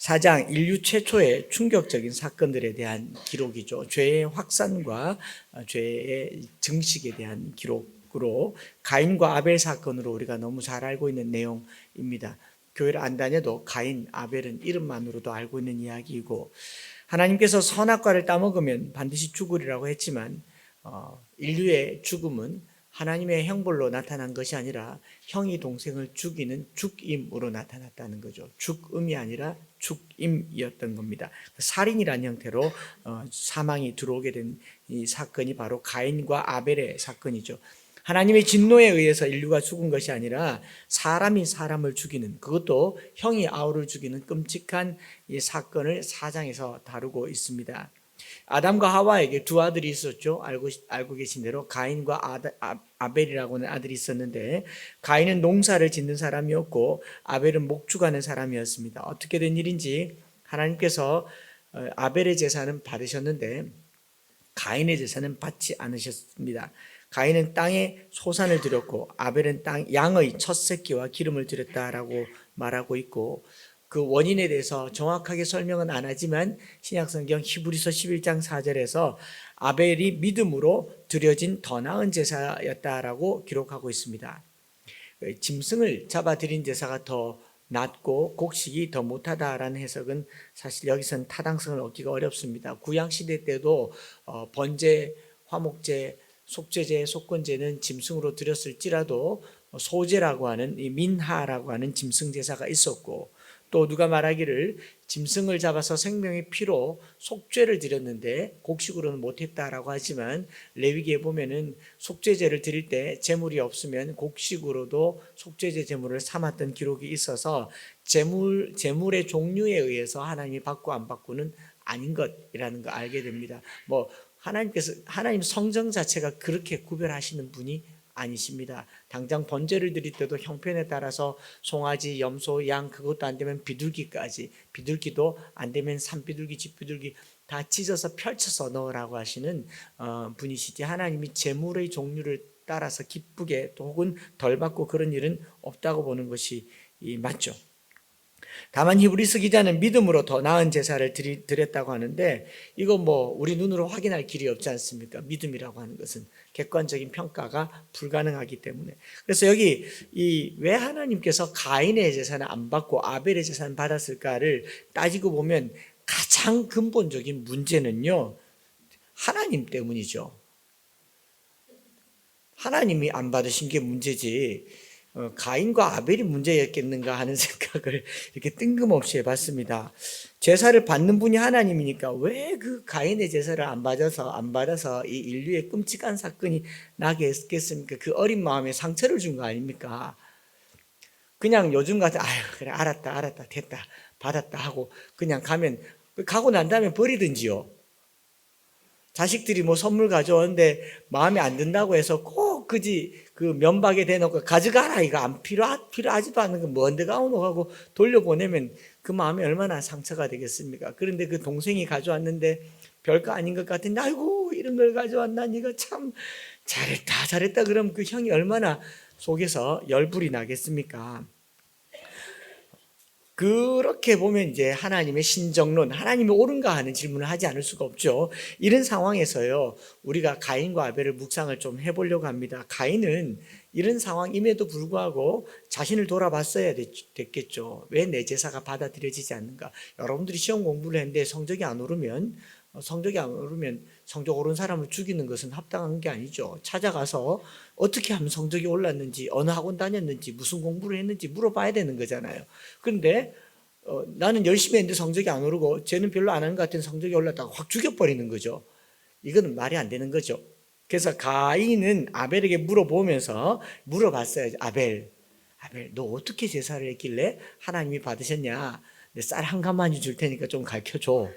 4장 인류 최초의 충격적인 사건들에 대한 기록이죠. 죄의 확산과 죄의 증식에 대한 기록으로 가인과 아벨 사건으로 우리가 너무 잘 알고 있는 내용입니다. 교회를 안 다녀도 가인, 아벨은 이름만으로도 알고 있는 이야기이고, 하나님께서 선악과를 따먹으면 반드시 죽으리라고 했지만 인류의 죽음은 하나님의 형벌로 나타난 것이 아니라 형이 동생을 죽이는 죽임으로 나타났다는 거죠. 죽음이 아니라 죽임이었던 겁니다. 살인이라는 형태로 사망이 들어오게 된 이 사건이 바로 가인과 아벨의 사건이죠. 하나님의 진노에 의해서 인류가 죽은 것이 아니라 사람이 사람을 죽이는, 그것도 형이 아우를 죽이는 끔찍한 이 사건을 4장에서 다루고 있습니다. 아담과 하와에게 두 아들이 있었죠. 알고 계신 대로 가인과 아벨이라고 하는 아들이 있었는데, 가인은 농사를 짓는 사람이었고 아벨은 목축하는 사람이었습니다. 어떻게 된 일인지 하나님께서 아벨의 제사는 받으셨는데 가인의 제사는 받지 않으셨습니다. 가인은 땅에 소산을 드렸고 아벨은 양의 첫 새끼와 기름을 드렸다라고 말하고 있고, 그 원인에 대해서 정확하게 설명은 안 하지만 신약성경 히브리서 11장 4절에서 아벨이 믿음으로 드려진 더 나은 제사였다라고 기록하고 있습니다. 짐승을 잡아 드린 제사가 더 낫고 곡식이 더 못하다라는 해석은 사실 여기서는 타당성을 얻기가 어렵습니다. 구약시대 때도 번제, 화목제, 속죄제, 속건제는 짐승으로 드렸을지라도 소제라고 하는 이 민하라고 하는 짐승 제사가 있었고, 또 누가 말하기를 짐승을 잡아서 생명의 피로 속죄를 드렸는데 곡식으로는 못했다라고 하지만 레위기에 보면은 속죄제를 드릴 때 제물이 없으면 곡식으로도 속죄제 제물을 삼았던 기록이 있어서 제물의 종류에 의해서 하나님이 받고 안 받고는 아닌 것이라는 거 알게 됩니다. 하나님 성정 자체가 그렇게 구별하시는 분이 아니십니다. 당장 번제를 드릴 때도 형편에 따라서 송아지, 염소, 양, 그것도 안 되면 비둘기까지, 비둘기도 안 되면 산비둘기, 집비둘기 다 찢어서 펼쳐서 넣으라고 하시는 분이시지, 하나님이 제물의 종류를 따라서 기쁘게 또 혹은 덜 받고 그런 일은 없다고 보는 것이 맞죠. 다만 히브리서 기자는 믿음으로 더 나은 제사를 드렸다고 하는데, 이거 우리 눈으로 확인할 길이 없지 않습니까? 믿음이라고 하는 것은 객관적인 평가가 불가능하기 때문에. 그래서 여기 왜 하나님께서 가인의 제사는 안 받고 아벨의 제사는 받았을까를 따지고 보면 가장 근본적인 문제는요, 하나님 때문이죠. 하나님이 안 받으신 게 문제지 가인과 아벨이 문제였겠는가 하는 생각을 이렇게 뜬금없이 해봤습니다. 제사를 받는 분이 하나님이니까 왜 그 가인의 제사를 안 받아서 이 인류의 끔찍한 사건이 나게 했겠습니까? 그 어린 마음에 상처를 준 거 아닙니까? 그냥 요즘 같은 그래 알았다 됐다 받았다 하고 그냥 가고 난 다음에 버리든지요. 자식들이 선물 가져오는데 마음에 안 든다고 해서 꼭 그 면박에 대놓고 가져가라, 이거 안 필요하지도 않은 거 뭔데 가오노 하고 돌려보내면 그 마음이 얼마나 상처가 되겠습니까? 그런데 그 동생이 가져왔는데 별거 아닌 것 같은데 아이고 이런 걸 가져왔나, 네가 참 잘했다 그럼 그 형이 얼마나 속에서 열불이 나겠습니까? 그렇게 보면 이제 하나님의 신정론, 하나님이 옳은가 하는 질문을 하지 않을 수가 없죠. 이런 상황에서요, 우리가 가인과 아벨을 묵상을 좀 해보려고 합니다. 가인은 이런 상황임에도 불구하고 자신을 돌아봤어야 됐겠죠. 왜 내 제사가 받아들여지지 않는가? 여러분들이 시험 공부를 했는데 성적이 안 오르면 성적 오른 사람을 죽이는 것은 합당한 게 아니죠. 찾아가서 어떻게 하면 성적이 올랐는지, 어느 학원 다녔는지, 무슨 공부를 했는지 물어봐야 되는 거잖아요. 그런데 나는 열심히 했는데 성적이 안 오르고 쟤는 별로 안 한 것 같은 성적이 올랐다고 확 죽여버리는 거죠. 이거는 말이 안 되는 거죠. 그래서 가인은 아벨에게 물어봤어요. 아벨 너 어떻게 제사를 했길래 하나님이 받으셨냐? 내 쌀 한 가마니 줄 테니까 좀 가르쳐줘.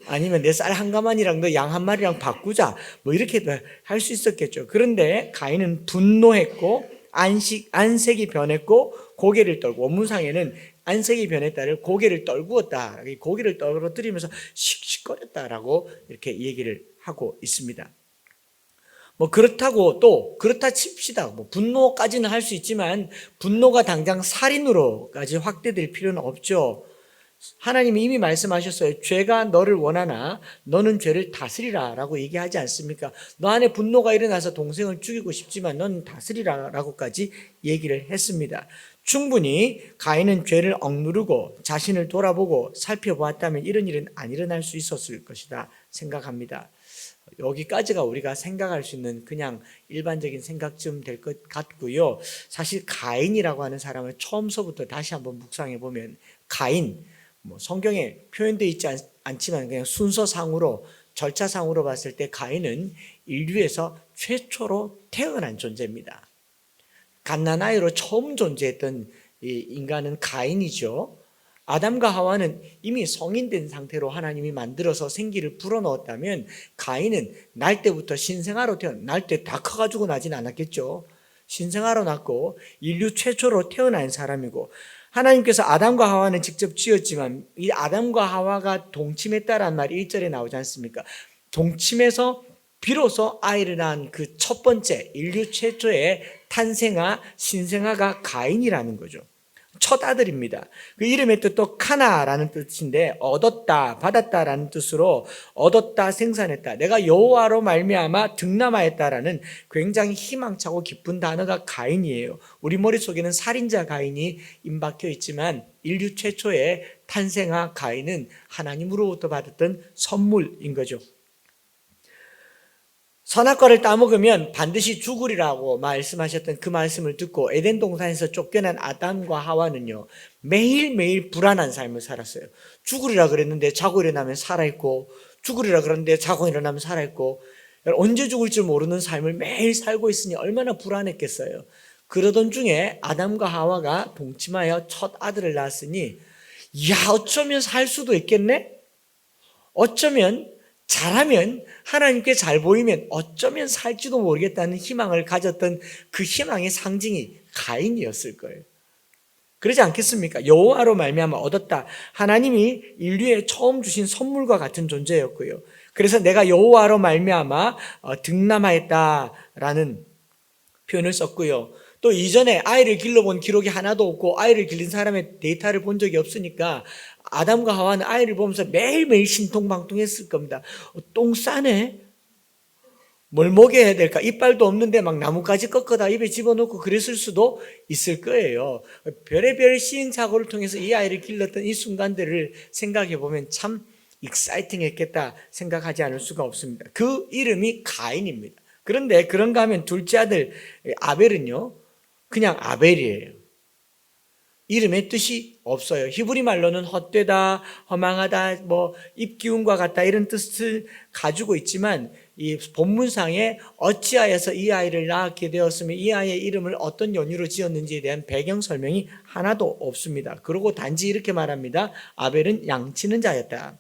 아니면 내 쌀 한 가마니랑 너 양 한 마리랑 바꾸자, 이렇게 할 수 있었겠죠. 그런데 가인은 분노했고 안색이 변했고 고개를 떨고, 원문상에는 안색이 변했다를 고개를 떨구었다, 고개를 떨어뜨리면서 씩씩거렸다라고 이렇게 얘기를 하고 있습니다. 그렇다 칩시다. 분노까지는 할 수 있지만 분노가 당장 살인으로까지 확대될 필요는 없죠. 하나님이 이미 말씀하셨어요. 죄가 너를 원하나 너는 죄를 다스리라 라고 얘기하지 않습니까? 너 안에 분노가 일어나서 동생을 죽이고 싶지만 너는 다스리라 라고까지 얘기를 했습니다. 충분히 가인은 죄를 억누르고 자신을 돌아보고 살펴보았다면 이런 일은 안 일어날 수 있었을 것이다 생각합니다. 여기까지가 우리가 생각할 수 있는 그냥 일반적인 생각쯤 될 것 같고요. 사실 가인이라고 하는 사람을 처음서부터 다시 한번 묵상해 보면 가인, 성경에 표현되어 있지 않지만 그냥 순서상으로 절차상으로 봤을 때 가인은 인류에서 최초로 태어난 존재입니다. 갓난아이로 처음 존재했던 인간은 가인이죠. 아담과 하와는 이미 성인된 상태로 하나님이 만들어서 생기를 불어넣었다면 가인은 날 때부터 신생아로 날 때 다 커가지고 나진 않았겠죠. 신생아로 났고 인류 최초로 태어난 사람이고, 하나님께서 아담과 하와는 직접 지었지만 이 아담과 하와가 동침했다라는 말이 1절에 나오지 않습니까? 동침해서 비로소 아이를 낳은 그 첫 번째 인류 최초의 탄생아 신생아가 가인이라는 거죠. 첫 아들입니다. 그 이름의 뜻도 카나라는 뜻인데 얻었다, 받았다라는 뜻으로 얻었다, 생산했다, 내가 여호와로 말미암아 득남하였다라는 굉장히 희망차고 기쁜 단어가 가인이에요. 우리 머릿속에는 살인자 가인이 임박혀 있지만 인류 최초의 탄생아 가인은 하나님으로부터 받았던 선물인 거죠. 선악과를 따먹으면 반드시 죽으리라고 말씀하셨던 그 말씀을 듣고 에덴 동산에서 쫓겨난 아담과 하와는요, 매일매일 불안한 삶을 살았어요. 죽으리라 그랬는데 자고 일어나면 살아있고, 죽으리라 그랬는데 자고 일어나면 살아있고, 언제 죽을지 모르는 삶을 매일 살고 있으니 얼마나 불안했겠어요. 그러던 중에 아담과 하와가 동침하여 첫 아들을 낳았으니, 야, 어쩌면 살 수도 있겠네? 어쩌면 잘하면, 하나님께 잘 보이면 어쩌면 살지도 모르겠다는 희망을 가졌던 그 희망의 상징이 가인이었을 거예요. 그러지 않겠습니까? 여호와로 말미암아 얻었다. 하나님이 인류에 처음 주신 선물과 같은 존재였고요. 그래서 내가 여호와로 말미암아 득남하였다라는 표현을 썼고요. 또 이전에 아이를 길러본 기록이 하나도 없고 아이를 길린 사람의 데이터를 본 적이 없으니까 아담과 하와는 아이를 보면서 매일매일 신통방통했을 겁니다. 똥 싸네? 뭘 먹여야 될까? 이빨도 없는데 막 나뭇가지 꺾어다 입에 집어넣고 그랬을 수도 있을 거예요. 별의별 시행착오를 통해서 이 아이를 길렀던 이 순간들을 생각해 보면 참 익사이팅했겠다 생각하지 않을 수가 없습니다. 그 이름이 가인입니다. 그런데 그런가 하면 둘째 아들 아벨은요, 그냥 아벨이에요. 이름의 뜻이 없어요. 히브리 말로는 헛되다, 허망하다, 입기운과 같다 이런 뜻을 가지고 있지만 이 본문상에 어찌하여서 이 아이를 낳게 되었으며 이 아이의 이름을 어떤 연유로 지었는지에 대한 배경 설명이 하나도 없습니다. 그리고 단지 이렇게 말합니다. 아벨은 양치는 자였다.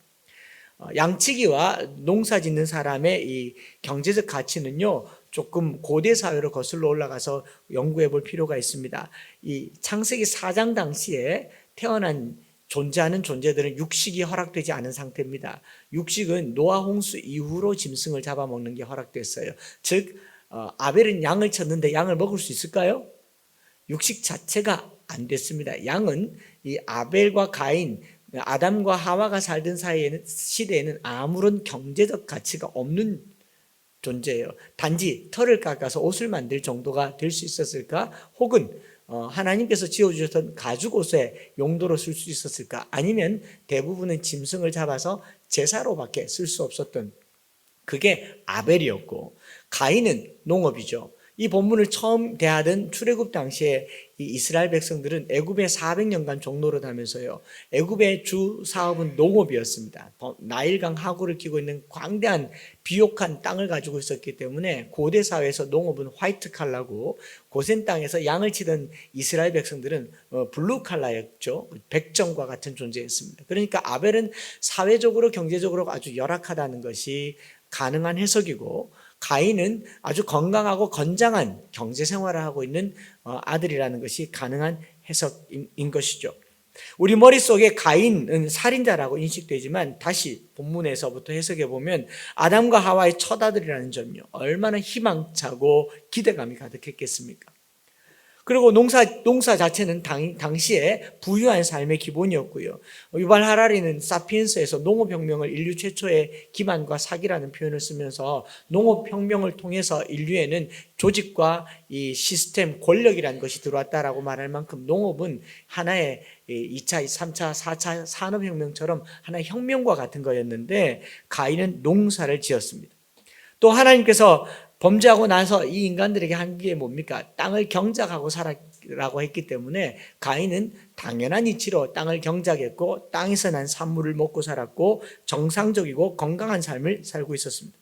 양치기와 농사 짓는 사람의 이 경제적 가치는요, 조금 고대 사회로 거슬러 올라가서 연구해 볼 필요가 있습니다. 이 창세기 4장 당시에 태어난 존재하는 존재들은 육식이 허락되지 않은 상태입니다. 육식은 노아 홍수 이후로 짐승을 잡아먹는 게 허락됐어요. 즉 아벨은 양을 쳤는데 양을 먹을 수 있을까요? 육식 자체가 안 됐습니다. 양은 이 아벨과 가인, 아담과 하와가 살던 시대에는 아무런 경제적 가치가 없는 존재예요. 단지 털을 깎아서 옷을 만들 정도가 될 수 있었을까? 혹은 하나님께서 지어주셨던 가죽옷의 용도로 쓸 수 있었을까? 아니면 대부분은 짐승을 잡아서 제사로밖에 쓸 수 없었던, 그게 아벨이었고, 가인은 농업이죠. 이 본문을 처음 대하던 출애굽 당시에 이 이스라엘 백성들은 애굽에 400년간 종노릇 하면서요, 애굽의 주 사업은 농업이었습니다. 나일강 하구를 끼고 있는 광대한 비옥한 땅을 가지고 있었기 때문에 고대 사회에서 농업은 화이트 칼라고, 고센 땅에서 양을 치던 이스라엘 백성들은 블루 칼라였죠. 백정과 같은 존재였습니다. 그러니까 아벨은 사회적으로 경제적으로 아주 열악하다는 것이 가능한 해석이고, 가인은 아주 건강하고 건장한 경제 생활을 하고 있는 아들이라는 것이 가능한 해석인 것이죠. 우리 머릿속에 가인은 살인자라고 인식되지만 다시 본문에서부터 해석해 보면 아담과 하와의 첫 아들이라는 점요, 얼마나 희망차고 기대감이 가득했겠습니까? 그리고 농사 자체는 당시에 부유한 삶의 기본이었고요. 유발 하라리는 사피엔스에서 농업혁명을 인류 최초의 기만과 사기라는 표현을 쓰면서 농업혁명을 통해서 인류에는 조직과 이 시스템, 권력이라는 것이 들어왔다라고 말할 만큼 농업은 하나의 2차, 3차, 4차 산업혁명처럼 하나의 혁명과 같은 거였는데 가인은 농사를 지었습니다. 또 하나님께서 범죄하고 나서 이 인간들에게 한 게 뭡니까? 땅을 경작하고 살아라고 했기 때문에 가인은 당연한 이치로 땅을 경작했고 땅에서 난 산물을 먹고 살았고 정상적이고 건강한 삶을 살고 있었습니다.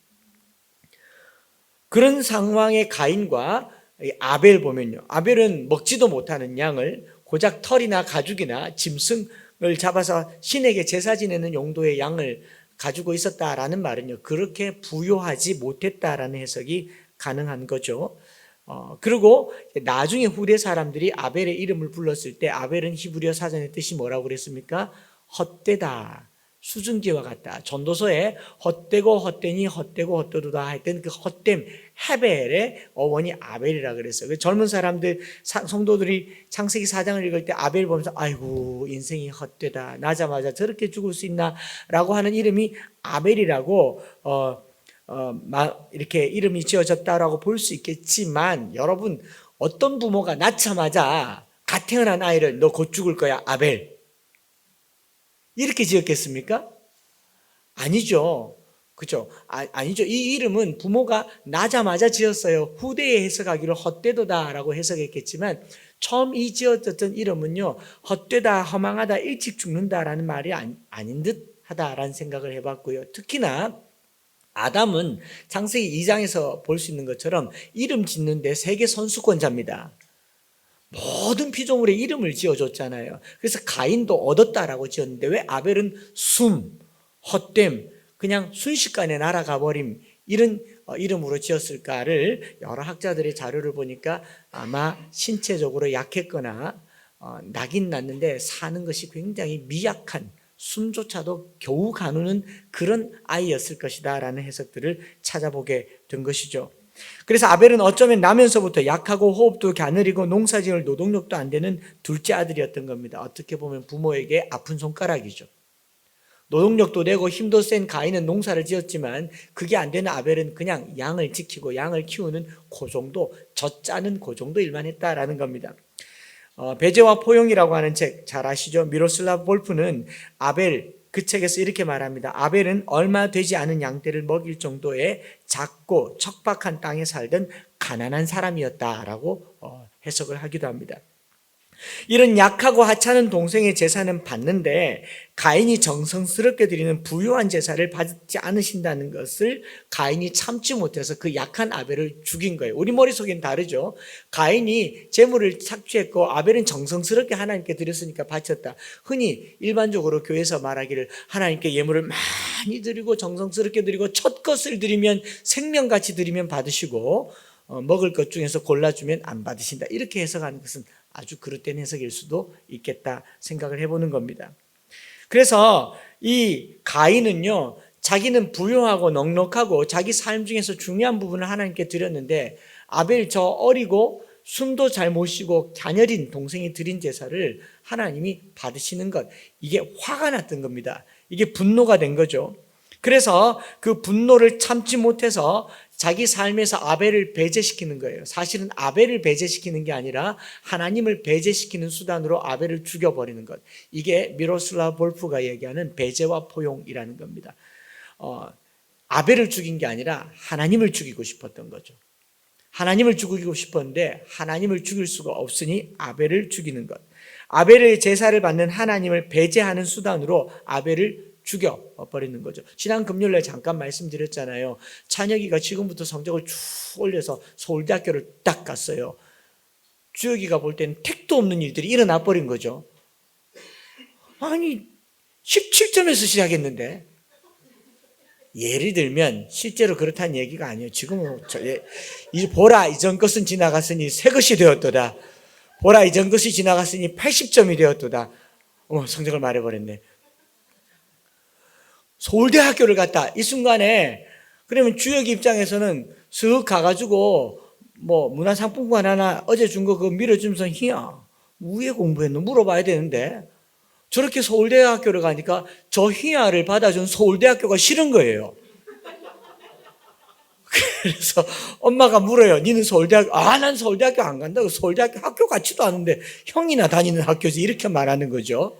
그런 상황의 가인과 아벨 보면요. 아벨은 먹지도 못하는 양을 고작 털이나 가죽이나 짐승을 잡아서 신에게 제사 지내는 용도의 양을 가지고 있었다라는 말은요, 그렇게 부요하지 못했다라는 해석이 가능한 거죠. 그리고 나중에 후대 사람들이 아벨의 이름을 불렀을 때 아벨은 히브리어 사전의 뜻이 뭐라고 그랬습니까? 헛되다, 수증기와 같다. 전도서에 헛되고 헛되니 헛되고 헛되도다 했던 그 헛됨, 헤벨의 어원이 아벨이라 그랬어요. 그 젊은 사람들, 성도들이 창세기 4장을 읽을 때 아벨 보면서 아이고 인생이 헛되다, 나자마자 저렇게 죽을 수 있나 라고 하는 이름이 아벨이라고 이렇게 이름이 지어졌다라고 볼 수 있겠지만, 여러분 어떤 부모가 낳자마자 갓 태어난 아이를 너 곧 죽을 거야 아벨 이렇게 지었겠습니까? 아니죠. 그죠? 아니죠. 이 이름은 부모가 나자마자 지었어요. 후대에 해석하기로 헛되도다라고 해석했겠지만, 처음 이 지어졌던 이름은요, 헛되다, 허망하다, 일찍 죽는다라는 말이 아닌 듯 하다라는 생각을 해봤고요. 특히나 아담은 창세기 2장에서 볼 수 있는 것처럼 이름 짓는데 세계 선수권자입니다. 모든 피조물의 이름을 지어줬잖아요. 그래서 가인도 얻었다라고 지었는데 왜 아벨은 헛됨, 그냥 순식간에 날아가 버림 이런 이름으로 지었을까를 여러 학자들의 자료를 보니까 아마 신체적으로 약했거나 나긴 났는데 사는 것이 굉장히 미약한, 숨조차도 겨우 가누는 그런 아이였을 것이다 라는 해석들을 찾아보게 된 것이죠. 그래서 아벨은 어쩌면 나면서부터 약하고 호흡도 갸느리고 농사지을 노동력도 안 되는 둘째 아들이었던 겁니다. 어떻게 보면 부모에게 아픈 손가락이죠. 노동력도 되고 힘도 센 가인은 농사를 지었지만 그게 안 되는 아벨은 그냥 양을 지키고 양을 키우는 그 정도, 젖짜는 그 정도 일만 했다라는 겁니다. 배제와 포용이라고 하는 책 잘 아시죠? 미로슬라브 볼프는 아벨, 그 책에서 이렇게 말합니다. 아벨은 얼마 되지 않은 양떼를 먹일 정도의 작고 척박한 땅에 살던 가난한 사람이었다라고 해석을 하기도 합니다. 이런 약하고 하찮은 동생의 제사는 받는데 가인이 정성스럽게 드리는 부유한 제사를 받지 않으신다는 것을 가인이 참지 못해서 그 약한 아벨을 죽인 거예요. 우리 머릿속엔 다르죠. 가인이 제물을 착취했고 아벨은 정성스럽게 하나님께 드렸으니까 바쳤다. 흔히 일반적으로 교회에서 말하기를 하나님께 예물을 많이 드리고 정성스럽게 드리고 첫 것을 드리면 생명같이 드리면 받으시고 먹을 것 중에서 골라주면 안 받으신다. 이렇게 해석하는 것은 아주 그릇된 해석일 수도 있겠다 생각을 해보는 겁니다. 그래서 이 가인은요, 자기는 부유하고 넉넉하고 자기 삶 중에서 중요한 부분을 하나님께 드렸는데 아벨 저 어리고 숨도 잘 못 쉬고 갸녀린 동생이 드린 제사를 하나님이 받으시는 것, 이게 화가 났던 겁니다. 이게 분노가 된 거죠. 그래서 그 분노를 참지 못해서 자기 삶에서 아벨을 배제시키는 거예요. 사실은 아벨을 배제시키는 게 아니라 하나님을 배제시키는 수단으로 아벨을 죽여버리는 것. 이게 미로슬라브 볼프가 얘기하는 배제와 포용이라는 겁니다. 아벨을 죽인 게 아니라 하나님을 죽이고 싶었던 거죠. 하나님을 죽이고 싶었는데 하나님을 죽일 수가 없으니 아벨을 죽이는 것. 아벨의 제사를 받는 하나님을 배제하는 수단으로 아벨을 죽여버리는 거죠. 지난 금요일에 잠깐 말씀드렸잖아요. 찬혁이가 지금부터 성적을 쭉 올려서 서울대학교를 딱 갔어요. 주혁이가 볼 때는 택도 없는 일들이 일어나 버린 거죠. 아니 17점에서 시작했는데, 예를 들면 실제로 그렇다는 얘기가 아니에요. 지금은 보라 이전 것은 지나갔으니 새 것이 되었도다. 보라 이전 것이 지나갔으니 80점이 되었도다. 성적을 말해버렸네. 서울대학교를 갔다. 이 순간에 그러면 주혁 입장에서는 슥 가가지고 뭐 문화상품권 하나 어제 준 거 그거 밀어주면서 희야 왜 공부했노 물어봐야 되는데 저렇게 서울대학교를 가니까 저 희야를 받아준 서울대학교가 싫은 거예요. 그래서 엄마가 물어요. 니는 서울대학교? 난 서울대학교 안 간다고. 서울대학교 학교 같지도 않은데 형이나 다니는 학교지 이렇게 말하는 거죠.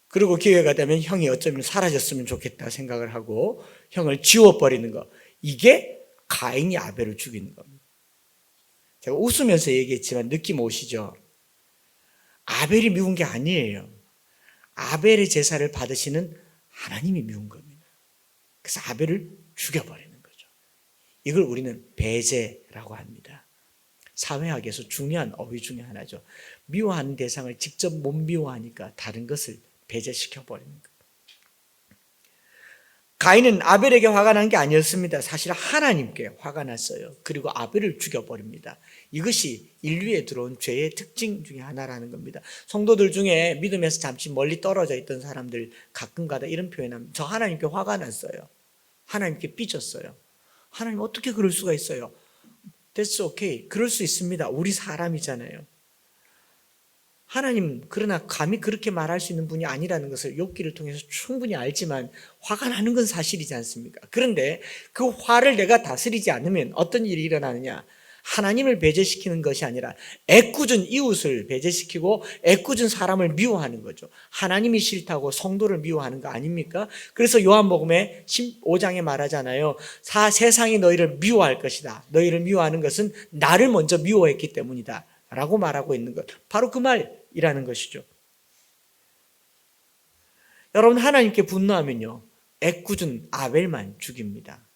그리고 기회가 되면 형이 어쩌면 사라졌으면 좋겠다 생각을 하고 형을 지워버리는 거. 이게 가인이 아벨을 죽이는 겁니다. 제가 웃으면서 얘기했지만 느낌 오시죠? 아벨이 미운 게 아니에요. 아벨의 제사를 받으시는 하나님이 미운 겁니다. 그래서 아벨을 죽여버리는 거죠. 이걸 우리는 배제라고 합니다. 사회학에서 중요한 어휘 중에 하나죠. 미워하는 대상을 직접 못 미워하니까 다른 것을 배제시켜버리는 거예요. 가인은 아벨에게 화가 난 게 아니었습니다. 사실 하나님께 화가 났어요. 그리고 아벨을 죽여버립니다. 이것이 인류에 들어온 죄의 특징 중에 하나라는 겁니다. 성도들 중에 믿음에서 잠시 멀리 떨어져 있던 사람들 가끔가다 이런 표현합니다. 저 하나님께 화가 났어요. 하나님께 삐졌어요. 하나님 어떻게 그럴 수가 있어요? That's okay. 그럴 수 있습니다. 우리 사람이잖아요. 하나님 그러나 감히 그렇게 말할 수 있는 분이 아니라는 것을 욥기를 통해서 충분히 알지만 화가 나는 건 사실이지 않습니까? 그런데 그 화를 내가 다스리지 않으면 어떤 일이 일어나느냐? 하나님을 배제시키는 것이 아니라 애꿎은 이웃을 배제시키고 애꿎은 사람을 미워하는 거죠. 하나님이 싫다고 성도를 미워하는 거 아닙니까? 그래서 요한복음에 15장에 말하잖아요. 세상이 너희를 미워할 것이다. 너희를 미워하는 것은 나를 먼저 미워했기 때문이다 라고 말하고 있는 것. 바로 그 말이라는 것이죠. 여러분 하나님께 분노하면요 애꿎은 아벨만 죽입니다.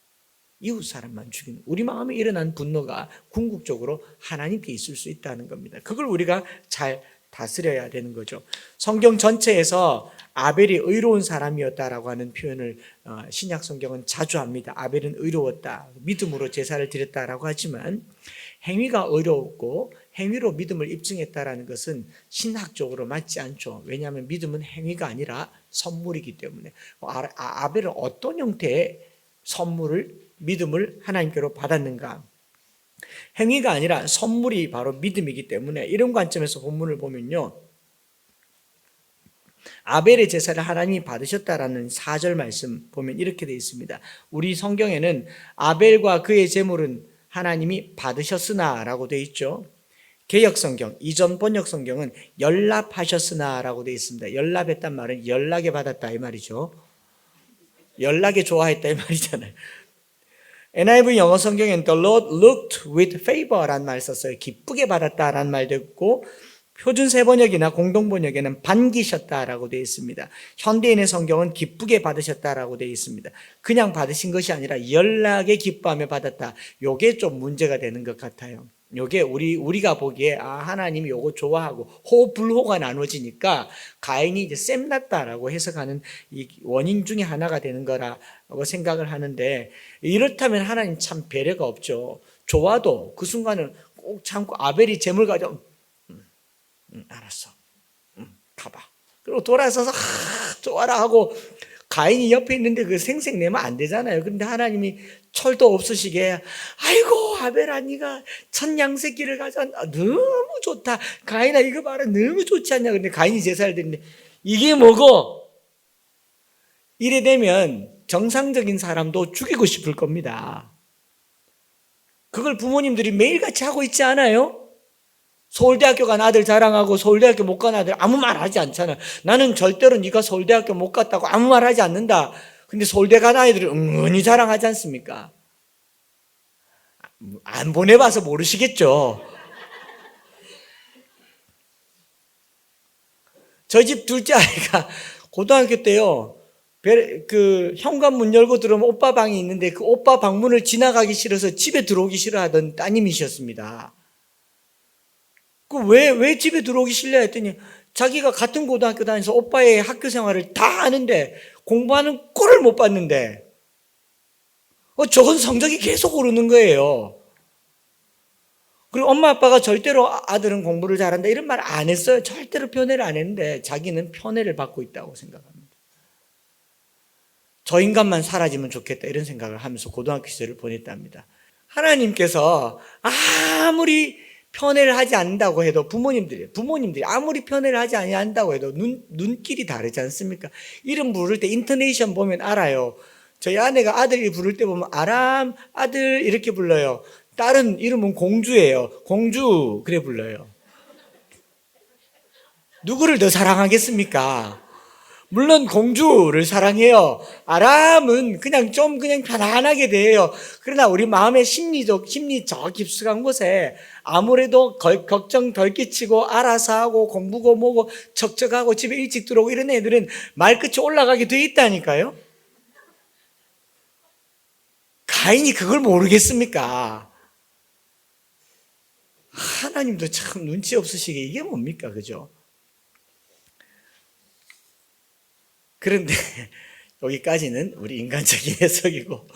이웃 사람만 죽이는 우리 마음에 일어난 분노가 궁극적으로 하나님께 있을 수 있다는 겁니다. 그걸 우리가 잘 다스려야 되는 거죠. 성경 전체에서 아벨이 의로운 사람이었다라고 하는 표현을 신약 성경은 자주 합니다. 아벨은 의로웠다. 믿음으로 제사를 드렸다라고 하지만 행위가 의로웠고 행위로 믿음을 입증했다라는 것은 신학적으로 맞지 않죠. 왜냐하면 믿음은 행위가 아니라 선물이기 때문에. 아벨은 어떤 형태의 선물을 믿음을 하나님께로 받았는가? 행위가 아니라 선물이 바로 믿음이기 때문에 이런 관점에서 본문을 보면요. 아벨의 제사를 하나님이 받으셨다라는 4절 말씀 보면 이렇게 되어 있습니다. 우리 성경에는 아벨과 그의 제물은 하나님이 받으셨으나 라고 되어 있죠. 개역성경, 이전 번역성경은 연락하셨으나 라고 되어 있습니다. 연락했단 말은 연락에 받았다 이 말이죠. 연락에 좋아했다 이 말이잖아요. NIV 영어 성경에는 The Lord looked with favor라는 말 썼어요. 기쁘게 받았다라는 말도 있고 표준 세번역이나 공동번역에는 반기셨다라고 되어 있습니다. 현대인의 성경은 기쁘게 받으셨다라고 되어 있습니다. 그냥 받으신 것이 아니라 연락에 기뻐하며 받았다. 요게 좀 문제가 되는 것 같아요. 요게 우리가 보기에 하나님이 요거 좋아하고 호불호가 나눠지니까 가인이 이제 쌤났다라고 해석하는 이 원인 중에 하나가 되는 거라고 생각을 하는데 이렇다면 하나님 참 배려가 없죠. 좋아도 그 순간은 꼭 참고 아벨이 재물 가져 알았어. 가봐. 그리고 돌아서서 좋아라 하고 가인이 옆에 있는데 그 생색 내면 안 되잖아요. 그런데 하나님이 철도 없으시게 아이고 아벨아 네가 첫 양새끼를 가져왔다. 너무 좋다. 가인아 이거 봐라 너무 좋지 않냐. 근데 가인이 제사를 드리는데 이게 뭐고? 이래 되면 정상적인 사람도 죽이고 싶을 겁니다. 그걸 부모님들이 매일같이 하고 있지 않아요? 서울대학교 간 아들 자랑하고 서울대학교 못 간 아들 아무 말 하지 않잖아요. 나는 절대로 네가 서울대학교 못 갔다고 아무 말 하지 않는다. 근데 서울대 간 아이들은 은근히 자랑하지 않습니까? 안 보내봐서 모르시겠죠. 저희 집 둘째 아이가 고등학교 때요. 그 현관문 열고 들어오면 오빠 방이 있는데 그 오빠 방문을 지나가기 싫어서 집에 들어오기 싫어하던 따님이셨습니다. 왜 집에 들어오기 싫냐 했더니 자기가 같은 고등학교 다니면서 오빠의 학교 생활을 다 아는데 공부하는 꼴을 못 봤는데 저건 성적이 계속 오르는 거예요. 그리고 엄마 아빠가 절대로 아들은 공부를 잘한다 이런 말 안 했어요. 절대로 편애를 안 했는데 자기는 편애를 받고 있다고 생각합니다. 저 인간만 사라지면 좋겠다 이런 생각을 하면서 고등학교 시절을 보냈답니다. 하나님께서 아무리 편애를 하지 않는다고 해도 부모님들이 아무리 편애를 하지 않는다고 해도 눈길이 다르지 않습니까? 이름 부를 때 인터네이션 보면 알아요. 저희 아내가 아들 부를 때 보면 아람 아들 이렇게 불러요. 딸은 이름은 공주예요. 공주 그래 불러요. 누구를 더 사랑하겠습니까? 물론 공주를 사랑해요. 아람은 그냥 편안하게 대해요. 그러나 우리 마음의 심리 저 깊숙한 곳에 아무래도 걱정 덜 끼치고 알아서 하고 공부고 뭐고 척척하고 집에 일찍 들어오고 이런 애들은 말끝이 올라가게 돼 있다니까요. 가인이 그걸 모르겠습니까? 하나님도 참 눈치 없으시게 이게 뭡니까? 그죠? 그런데 여기까지는 우리 인간적인 해석이고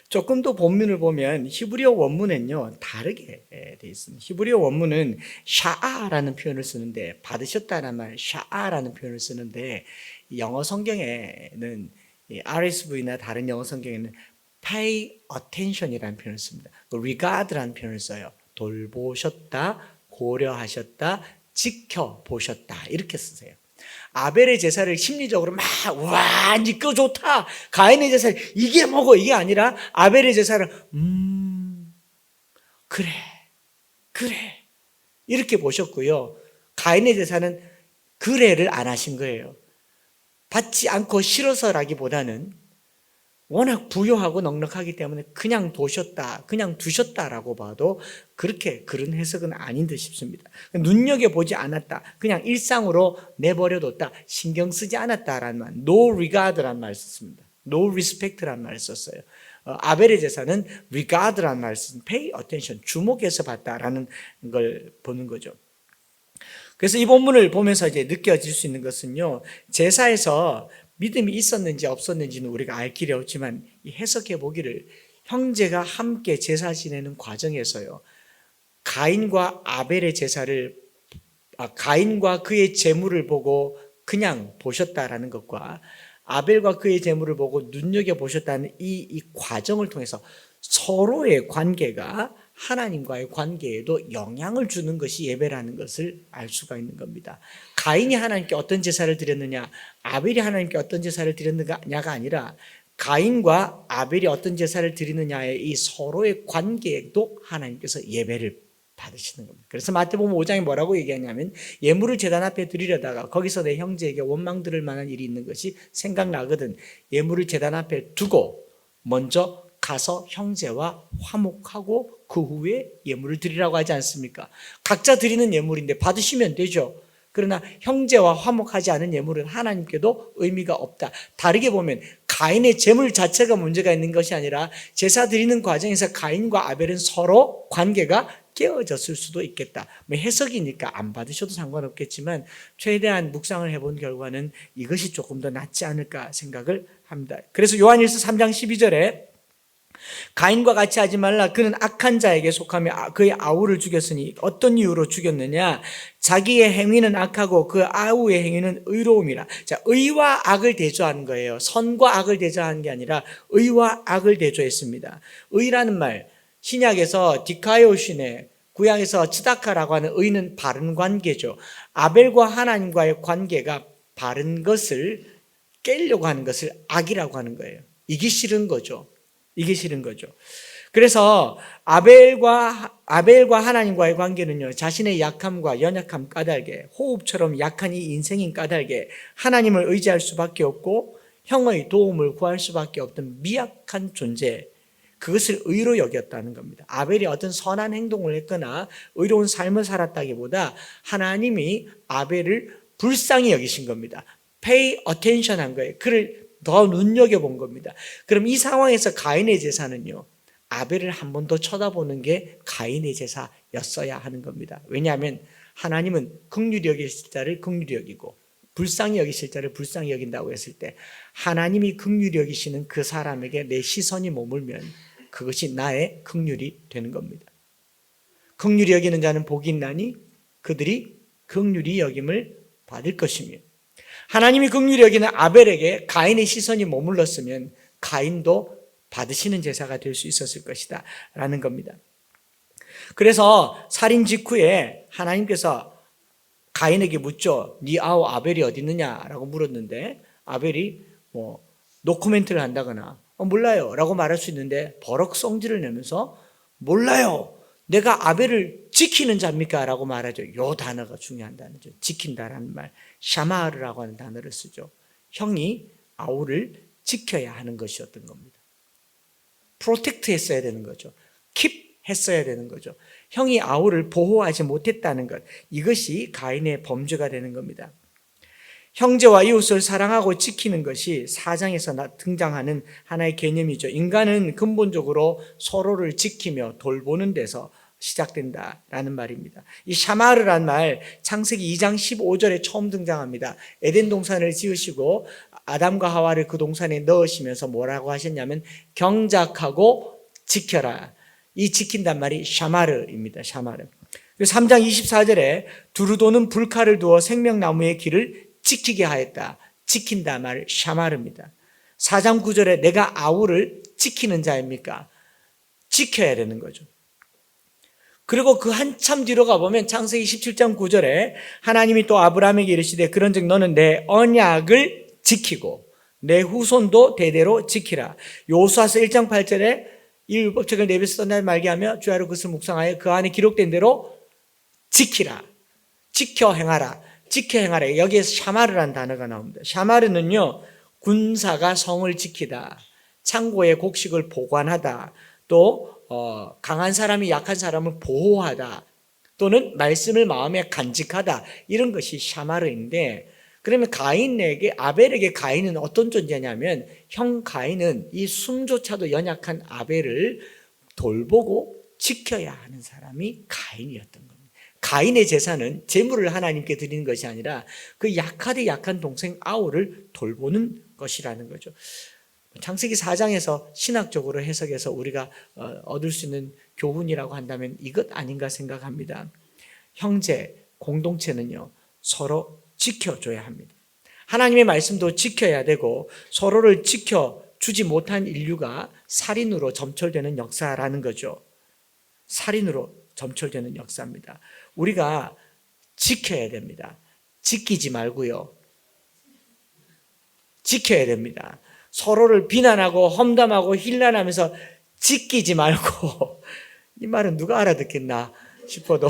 조금 더 본문을 보면 히브리어 원문은요 다르게 되어 있습니다. 히브리어 원문은 샤아라는 표현을 쓰는데 받으셨다는 말 샤아라는 표현을 쓰는데 영어 성경에는 RSV나 다른 영어 성경에는 pay attention이라는 표현을 씁니다. regard라는 표현을 써요. 돌보셨다, 고려하셨다, 지켜보셨다 이렇게 쓰세요. 아벨의 제사를 심리적으로 와, 니꺼 좋다. 가인의 제사를 이게 뭐고 이게 아니라 아벨의 제사를 그래 이렇게 보셨고요. 가인의 제사는 그래를 안 하신 거예요. 받지 않고 싫어서라기보다는 워낙 부유하고 넉넉하기 때문에 그냥 두셨다라고 봐도 그렇게 그런 해석은 아닌 듯 싶습니다. 눈여겨보지 않았다. 그냥 일상으로 내버려뒀다. 신경 쓰지 않았다라는 말. No regard라는 말을 썼습니다. No respect라는 말을 썼어요. 아벨의 제사는 regard라는 말을 썼습니다. Pay attention. 주목해서 봤다라는 걸 보는 거죠. 그래서 이 본문을 보면서 이제 느껴질 수 있는 것은요. 제사에서 믿음이 있었는지 없었는지는 우리가 알 길이 없지만 해석해 보기를 형제가 함께 제사 지내는 과정에서요. 가인과 아벨의 제사를 가인과 그의 제물을 보고 그냥 보셨다라는 것과 아벨과 그의 제물을 보고 눈여겨보셨다는 이 과정을 통해서 서로의 관계가 하나님과의 관계에도 영향을 주는 것이 예배라는 것을 알 수가 있는 겁니다. 가인이 하나님께 어떤 제사를 드렸느냐, 아벨이 하나님께 어떤 제사를 드렸느냐가 아니라 가인과 아벨이 어떤 제사를 드리느냐의 이 서로의 관계에도 하나님께서 예배를 받으시는 겁니다. 그래서 마태복음 5장에 뭐라고 얘기하냐면 예물을 제단 앞에 드리려다가 거기서 내 형제에게 원망 들을 만한 일이 있는 것이 생각나거든. 예물을 제단 앞에 두고 먼저 가서 형제와 화목하고 그 후에 예물을 드리라고 하지 않습니까? 각자 드리는 예물인데 받으시면 되죠. 그러나 형제와 화목하지 않은 예물은 하나님께도 의미가 없다. 다르게 보면 가인의 제물 자체가 문제가 있는 것이 아니라 제사 드리는 과정에서 가인과 아벨은 서로 관계가 깨어졌을 수도 있겠다. 해석이니까 안 받으셔도 상관없겠지만 최대한 묵상을 해본 결과는 이것이 조금 더 낫지 않을까 생각을 합니다. 그래서 요한일서 3장 12절에 가인과 같이 하지 말라. 그는 악한 자에게 속하며 그의 아우를 죽였으니 어떤 이유로 죽였느냐? 자기의 행위는 악하고 그 아우의 행위는 의로움이라. 자, 의와 악을 대조하는 거예요. 선과 악을 대조하는 게 아니라 의와 악을 대조했습니다. 의라는 말, 신약에서 디카이오시네, 구약에서 츠다카라고 하는 의는 바른 관계죠. 아벨과 하나님과의 관계가 바른 것을 깨려고 하는 것을 악이라고 하는 거예요. 이게 싫은 거죠. 이게 싫은 거죠. 그래서 아벨과 하나님과의 관계는요, 자신의 약함과 연약함 까닭에, 호흡처럼 약한 이 인생인 까닭에 하나님을 의지할 수밖에 없고 형의 도움을 구할 수밖에 없던 미약한 존재, 그것을 의로 여겼다는 겁니다. 아벨이 어떤 선한 행동을 했거나 의로운 삶을 살았다기보다 하나님이 아벨을 불쌍히 여기신 겁니다. pay attention 한 거예요. 그를 더 눈여겨본 겁니다. 그럼 이 상황에서 가인의 제사는요, 아벨을 한 번 더 쳐다보는 게 가인의 제사였어야 하는 겁니다. 왜냐하면 하나님은 긍휼히 여기실 자를 긍휼히 여기고 불쌍히 여기실 자를 불쌍히 여긴다고 했을 때 하나님이 긍휼히 여기시는 그 사람에게 내 시선이 머물면 그것이 나의 긍휼이 되는 겁니다. 긍휼히 여기는 자는 복이 있나니 그들이 긍휼히 여김을 받을 것이며, 하나님이 긍휼히 여기는 아벨에게 가인의 시선이 머물렀으면 가인도 받으시는 제사가 될 수 있었을 것이다 라는 겁니다. 그래서 살인 직후에 하나님께서 가인에게 묻죠. 네 아우 아벨이 어디 있느냐라고 물었는데 아벨이 노코멘트를 한다거나 몰라요 라고 말할 수 있는데 버럭 성질을 내면서 몰라요. 내가 아벨을 지키는 자입니까? 라고 말하죠. 이 단어가 중요한 단어죠. 지킨다라는 말, 샤마르라고 하는 단어를 쓰죠. 형이 아우를 지켜야 하는 것이었던 겁니다. 프로텍트 했어야 되는 거죠. 킵 했어야 되는 거죠. 형이 아우를 보호하지 못했다는 것, 이것이 가인의 범죄가 되는 겁니다. 형제와 이웃을 사랑하고 지키는 것이 4장에서 등장하는 하나의 개념이죠. 인간은 근본적으로 서로를 지키며 돌보는 데서 시작된다라는 말입니다. 이 샤마르란 말 창세기 2장 15절에 처음 등장합니다. 에덴 동산을 지으시고 아담과 하와를 그 동산에 넣으시면서 뭐라고 하셨냐면 경작하고 지켜라. 이 지킨단 말이 샤마르입니다. 샤마르. 3장 24절에 두루도는 불칼을 두어 생명나무의 길을 지키게 하였다. 지킨다 말 샤마르입니다. 4장 9절에 내가 아우를 지키는 자입니까? 지켜야 되는 거죠. 그리고 그 한참 뒤로 가보면 창세기 17장 9절에 하나님이 또 아브라함에게 이르시되 그런즉 너는 내 언약을 지키고 내 후손도 대대로 지키라. 여호수아서 1장 8절에 이 율법책을 내뱉어 날 말게 하며 주야로 그것을 묵상하여 그 안에 기록된 대로 지키라. 지켜 행하라. 지켜 행하라. 여기에서 샤마르라는 단어가 나옵니다. 샤마르는요, 군사가 성을 지키다, 창고의 곡식을 보관하다, 또 강한 사람이 약한 사람을 보호하다, 또는 말씀을 마음에 간직하다, 이런 것이 샤마르인데, 그러면 아벨에게 가인은 어떤 존재냐면, 형 가인은 이 숨조차도 연약한 아벨을 돌보고 지켜야 하는 사람이 가인이었던 겁니다. 가인의 제사는 제물을 하나님께 드리는 것이 아니라 그 약하되 약한 동생 아우를 돌보는 것이라는 거죠. 창세기 4장에서 신학적으로 해석해서 우리가 얻을 수 있는 교훈이라고 한다면 이것 아닌가 생각합니다. 형제, 공동체는요, 서로 지켜줘야 합니다. 하나님의 말씀도 지켜야 되고 서로를 지켜주지 못한 인류가 살인으로 점철되는 역사라는 거죠. 살인으로 점철되는 역사입니다. 우리가 지켜야 됩니다. 지키지 말고요. 지켜야 됩니다. 서로를 비난하고 험담하고 힐난하면서 지키지 말고 이 말은 누가 알아듣겠나 싶어도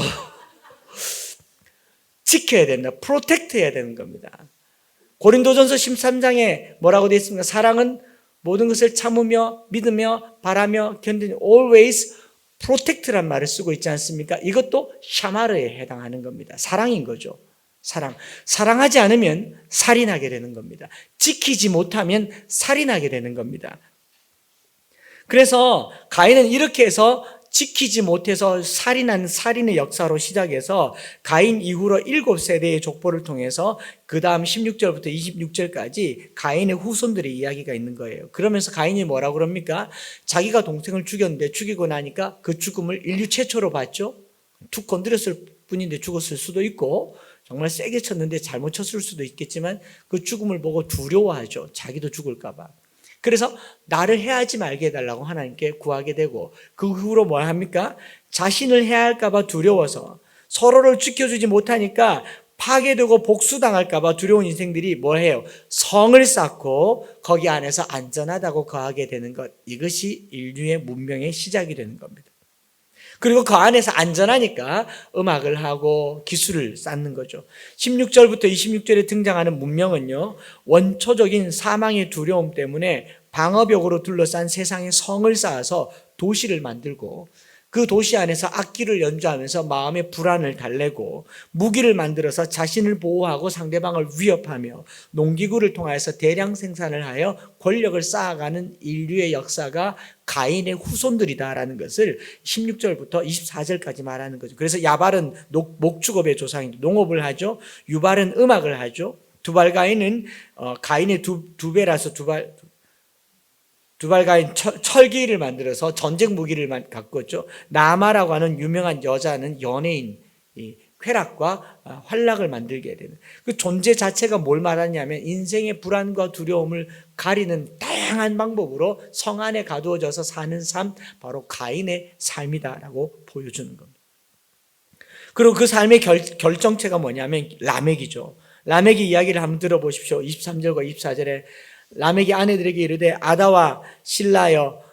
지켜야 됩니다. 프로텍트 해야 되는 겁니다. 고린도전서 13장에 뭐라고 되어 있습니까? 사랑은 모든 것을 참으며 믿으며 바라며 견디는 always protect란 말을 쓰고 있지 않습니까? 이것도 샤마르에 해당하는 겁니다. 사랑인 거죠. 사랑하지 않으면 살인하게 되는 겁니다. 지키지 못하면 살인하게 되는 겁니다. 그래서 가인은 이렇게 해서 지키지 못해서 살인한 살인의 역사로 시작해서 가인 이후로 7세대의 족보를 통해서 그 다음 16절부터 26절까지 가인의 후손들의 이야기가 있는 거예요. 그러면서 가인이 뭐라고 그럽니까? 자기가 동생을 죽였는데 죽이고 나니까 그 죽음을 인류 최초로 봤죠. 툭 건드렸을 뿐인데 죽었을 수도 있고 정말 세게 쳤는데 잘못 쳤을 수도 있겠지만 그 죽음을 보고 두려워하죠. 자기도 죽을까 봐. 그래서 나를 해하지 말게 해달라고 하나님께 구하게 되고 그 후로 뭘 합니까? 자신을 해할까 봐 두려워서 서로를 지켜주지 못하니까 파괴되고 복수당할까 봐 두려운 인생들이 뭘 해요? 성을 쌓고 거기 안에서 안전하다고 거하게 되는 것. 이것이 인류의 문명의 시작이 되는 겁니다. 그리고 그 안에서 안전하니까 음악을 하고 기술을 쌓는 거죠. 16절부터 26절에 등장하는 문명은요, 원초적인 사망의 두려움 때문에 방어벽으로 둘러싼 세상에 성을 쌓아서 도시를 만들고 그 도시 안에서 악기를 연주하면서 마음의 불안을 달래고 무기를 만들어서 자신을 보호하고 상대방을 위협하며 농기구를 통해서 대량 생산을 하여 권력을 쌓아가는 인류의 역사가 가인의 후손들이다라는 것을 16절부터 24절까지 말하는 거죠. 그래서 야발은 목축업의 조상인데 농업을 하죠. 유발은 음악을 하죠. 두발가인은 가인의 두 배라서 두발가인 철기를 만들어서 전쟁 무기를 가꾸었죠. 나아마라고 하는 유명한 여자는 연예인, 쾌락과 환락을 만들게 되는 그 존재 자체가 뭘 말하냐면 인생의 불안과 두려움을 가리는 다양한 방법으로 성 안에 가두어져서 사는 삶, 바로 가인의 삶이다라고 보여주는 겁니다. 그리고 그 삶의 결정체가 뭐냐면 라멕이죠. 라멕의 이야기를 한번 들어보십시오. 23절과 24절에 라멕의 아내들에게 이르되 아다와 실라여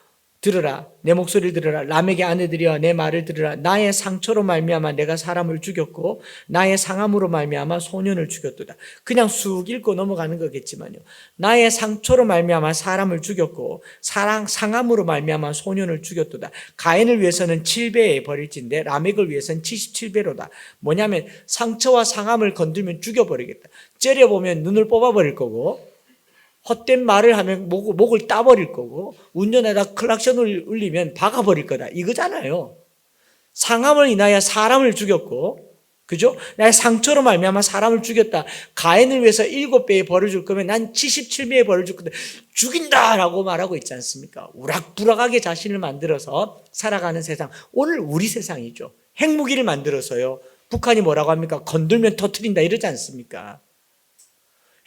들으라, 내 목소리를 들으라. 라멕의 아내들이여 내 말을 들으라. 나의 상처로 말미암아 내가 사람을 죽였고 나의 상함으로 말미암아 소년을 죽였도다. 그냥 쑥 읽고 넘어가는 거겠지만요, 나의 상처로 말미암아 사람을 죽였고 상함으로 말미암아 소년을 죽였도다. 가인을 위해서는 7배에 버릴진데 라멕을 위해서는 77배로다. 뭐냐면 상처와 상함을 건들면 죽여버리겠다. 째려보면 눈을 뽑아버릴 거고, 헛된 말을 하면 목을 따버릴 거고, 운전하다 클락션을 울리면 박아버릴 거다, 이거잖아요. 상함을 인하여 사람을 죽였고, 그죠? 나의 상처로 말미암아 사람을 죽였다. 가인을 위해서 7배의 벌을 줄 거면 난 77배의 벌을 줄 건데 죽인다라고 말하고 있지 않습니까? 우락부락하게 자신을 만들어서 살아가는 세상, 오늘 우리 세상이죠. 핵무기를 만들어서요, 북한이 뭐라고 합니까? 건들면 터뜨린다 이러지 않습니까?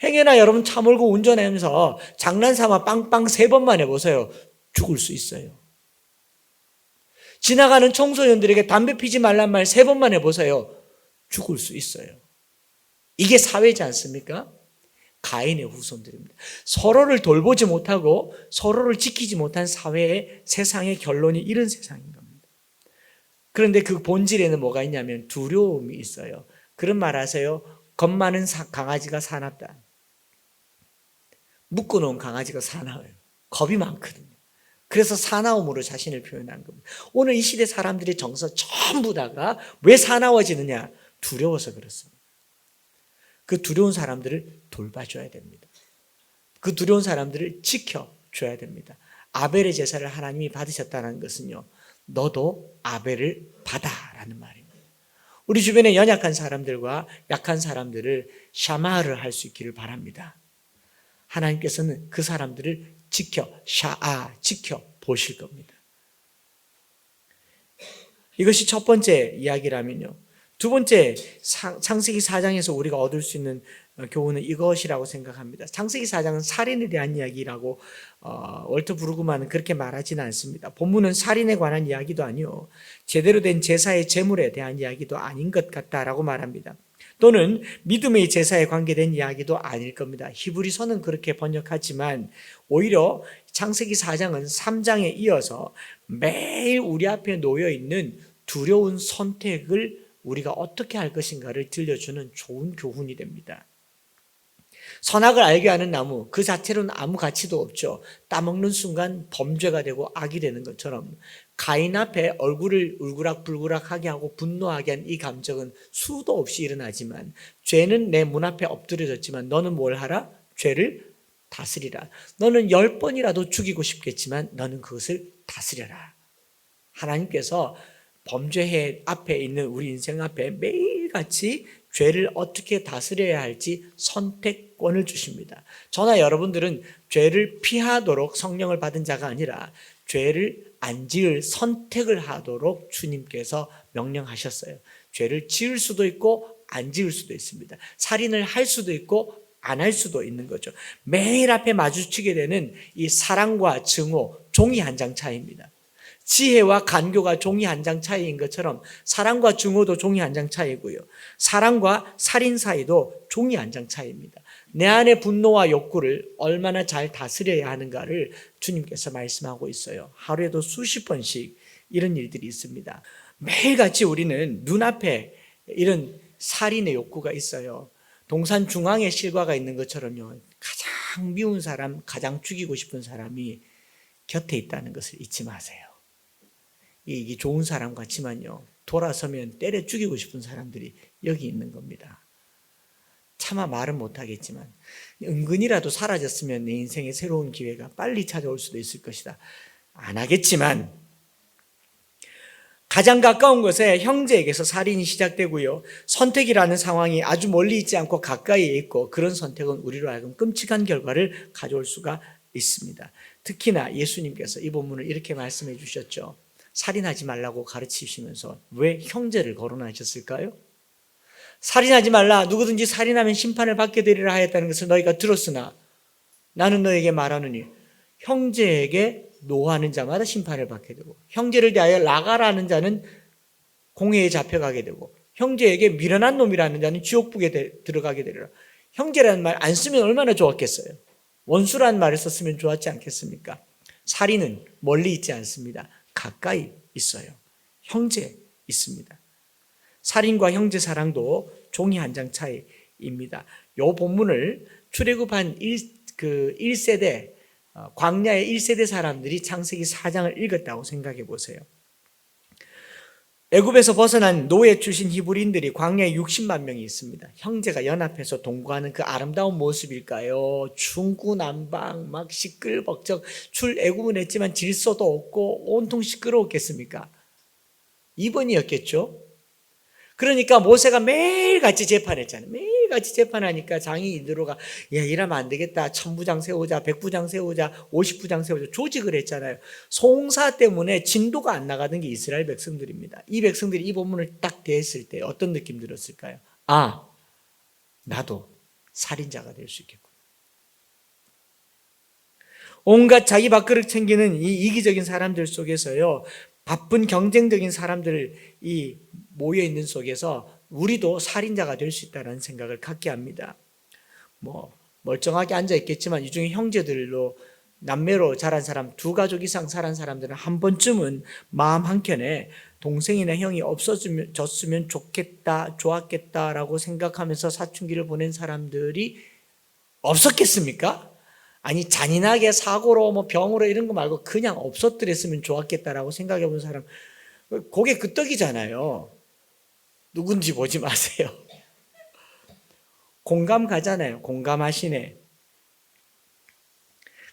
행여나 여러분 차 몰고 운전하면서 장난삼아 빵빵 3번만 해보세요. 죽을 수 있어요. 지나가는 청소년들에게 담배 피지 말란 말 3번만 해보세요. 죽을 수 있어요. 이게 사회지 않습니까? 가인의 후손들입니다. 서로를 돌보지 못하고 서로를 지키지 못한 사회의 세상의 결론이 이런 세상인 겁니다. 그런데 그 본질에는 뭐가 있냐면 두려움이 있어요. 그런 말 하세요. 겁 많은 강아지가 사납다. 묶어놓은 강아지가 사나워요. 겁이 많거든요. 그래서 사나움으로 자신을 표현한 겁니다. 오늘 이 시대 사람들의 정서 전부 다가 왜 사나워지느냐? 두려워서 그렇습니다. 그 두려운 사람들을 돌봐줘야 됩니다. 그 두려운 사람들을 지켜줘야 됩니다. 아벨의 제사를 하나님이 받으셨다는 것은요, 너도 아벨을 받아라는 말입니다. 우리 주변에 연약한 사람들과 약한 사람들을 샤마를 할 수 있기를 바랍니다. 하나님께서는 그 사람들을 지켜보실 겁니다. 이것이 첫 번째 이야기라면요, 두 번째 창세기 4장에서 우리가 얻을 수 있는 교훈은 이것이라고 생각합니다. 창세기 4장은 살인에 대한 이야기라고 월터 브루그만은 그렇게 말하지는 않습니다. 본문은 살인에 관한 이야기도 아니요, 제대로 된 제사의 제물에 대한 이야기도 아닌 것 같다라고 말합니다. 또는 믿음의 제사에 관계된 이야기도 아닐 겁니다. 히브리서는 그렇게 번역하지만 오히려 창세기 4장은 3장에 이어서 매일 우리 앞에 놓여 있는 두려운 선택을 우리가 어떻게 할 것인가를 들려주는 좋은 교훈이 됩니다. 선악을 알게 하는 나무, 그 자체로는 아무 가치도 없죠. 따먹는 순간 범죄가 되고 악이 되는 것처럼 가인 앞에 얼굴을 울그락불그락하게 하고 분노하게 한 이 감정은 수도 없이 일어나지만, 죄는 내 문 앞에 엎드려졌지만 너는 뭘 하라? 죄를 다스리라. 너는 10번이라도 죽이고 싶겠지만 너는 그것을 다스려라. 하나님께서 범죄해 앞에 있는 우리 인생 앞에 매일같이 죄를 어떻게 다스려야 할지 선택권을 주십니다. 저나 여러분들은 죄를 피하도록 성령을 받은 자가 아니라 죄를 안 지을 선택을 하도록 주님께서 명령하셨어요. 죄를 지을 수도 있고 안 지을 수도 있습니다. 살인을 할 수도 있고 안 할 수도 있는 거죠. 매일 앞에 마주치게 되는 이 사랑과 증오, 종이 한 장 차이입니다. 지혜와 간교가 종이 한 장 차이인 것처럼 사랑과 증오도 종이 한 장 차이고요, 사랑과 살인 사이도 종이 한 장 차이입니다. 내 안의 분노와 욕구를 얼마나 잘 다스려야 하는가를 주님께서 말씀하고 있어요. 하루에도 수십 번씩 이런 일들이 있습니다. 매일같이 우리는 눈앞에 이런 살인의 욕구가 있어요. 동산 중앙에 실과가 있는 것처럼요, 가장 미운 사람, 가장 죽이고 싶은 사람이 곁에 있다는 것을 잊지 마세요. 이게 좋은 사람 같지만요, 돌아서면 때려 죽이고 싶은 사람들이 여기 있는 겁니다. 차마 말은 못하겠지만 은근히라도 사라졌으면 내 인생의 새로운 기회가 빨리 찾아올 수도 있을 것이다. 안 하겠지만 가장 가까운 곳에 형제에게서 살인이 시작되고요, 선택이라는 상황이 아주 멀리 있지 않고 가까이에 있고, 그런 선택은 우리로 하여금 끔찍한 결과를 가져올 수가 있습니다. 특히나 예수님께서 이 본문을 이렇게 말씀해 주셨죠. 살인하지 말라고 가르치시면서 왜 형제를 거론하셨을까요? 살인하지 말라. 누구든지 살인하면 심판을 받게 되리라 하였다는 것을 너희가 들었으나 나는 너에게 말하노니 형제에게 노하는 자마다 심판을 받게 되고 형제를 대하여 나가라는 자는 공회에 잡혀가게 되고 형제에게 미련한 놈이라는 자는 지옥북에 들어가게 되리라. 형제라는 말 안 쓰면 얼마나 좋았겠어요. 원수라는 말을 썼으면 좋았지 않겠습니까? 살인은 멀리 있지 않습니다. 가까이 있어요. 형제 있습니다. 살인과 형제 사랑도 종이 한 장 차이입니다. 이 본문을 출애굽한 1세대 광야의 1세대 사람들이 창세기 4장을 읽었다고 생각해 보세요. 애굽에서 벗어난 노예 출신 히브리인들이 광야에 60만 명이 있습니다. 형제가 연합해서 동거하는 그 아름다운 모습일까요? 중구난방 막 시끌벅적 출애굽은 했지만 질서도 없고 온통 시끄러웠겠습니까? 2번이었겠죠. 그러니까 모세가 매일같이 재판했잖아요. 매일같이 재판하니까 장인들로가 야 이러면 안 되겠다. 1000부장 세우자, 100부장 세우자, 50부장 세우자 조직을 했잖아요. 송사 때문에 진도가 안 나가던 게 이스라엘 백성들입니다. 이 백성들이 이 본문을 딱 대했을 때 어떤 느낌 들었을까요? 아, 나도 살인자가 될 수 있겠구나. 온갖 자기 밥그릇 챙기는 이 이기적인 사람들 속에서요, 바쁜 경쟁적인 사람들이 모여있는 속에서 우리도 살인자가 될 수 있다는 생각을 갖게 합니다. 멀쩡하게 앉아있겠지만 이 중에 형제들로 남매로 자란 사람, 두 가족 이상 자란 사람들은 한 번쯤은 마음 한켠에 동생이나 형이 없어졌으면 좋겠다, 좋았겠다라고 생각하면서 사춘기를 보낸 사람들이 없었겠습니까? 아니 잔인하게 사고로 병으로 이런 거 말고 그냥 없었더랬으면 좋았겠다라고 생각해 본 사람 고개 끄덕이잖아요. 누군지 보지 마세요. 공감 가잖아요. 공감하시네.